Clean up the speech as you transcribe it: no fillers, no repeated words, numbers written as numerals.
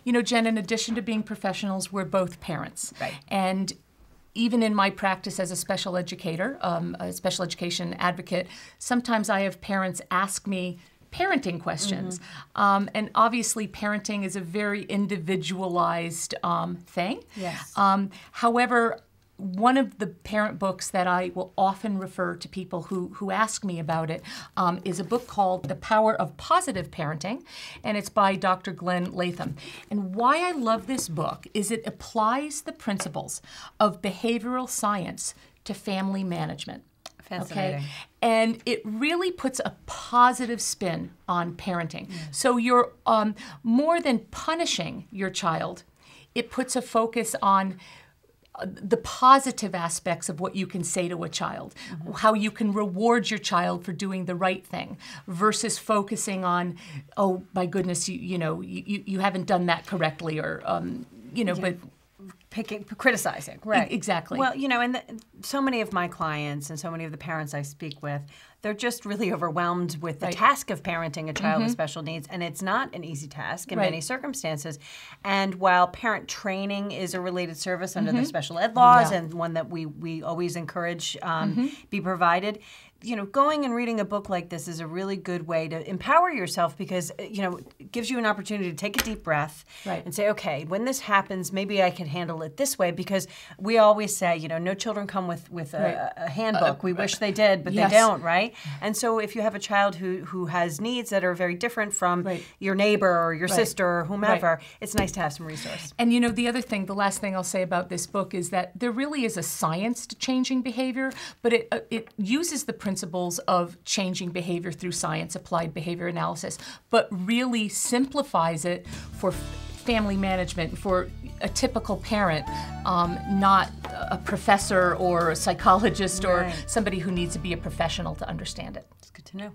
You know, Jen, in addition to being professionals, we're both parents. Right. And even in my practice as a special educator, a special education advocate, sometimes I have parents ask me parenting questions. And obviously parenting is a very individualized thing. Yes. However, one of the parent books that I will often refer to people who ask me about it is a book called The Power of Positive Parenting, and it's by Dr. Glenn Latham. And why I love this book is it applies the principles of behavioral science to family management. Fascinating. Okay? And it really puts a positive spin on parenting. So you're more than punishing your child, it puts a focus on the positive aspects of what you can say to a child, how you can reward your child for doing the right thing, versus focusing on, oh my goodness, you haven't done that correctly, or but criticizing, right? Exactly. Well, and so many of my clients and so many of the parents I speak with, they're just really overwhelmed with the task of parenting a child with special needs, and it's not an easy task in many circumstances. And while parent training is a related service under the special ed laws and one that we always encourage be provided, going and reading a book like this is a really good way to empower yourself, because it gives you an opportunity to take a deep breath and say, okay, when this happens, maybe I can handle it this way, because we always say, no children come with a handbook. We wish they did, but they don't, right? And so if you have a child who has needs that are very different from your neighbor or your sister or whomever, it's nice to have some resource. And the other thing, the last thing I'll say about this book is that there really is a science to changing behavior, but it uses the principles of changing behavior through science, applied behavior analysis, but really simplifies it for family management, for a typical parent, not a professor or a psychologist or somebody who needs to be a professional to understand it. It's good to know.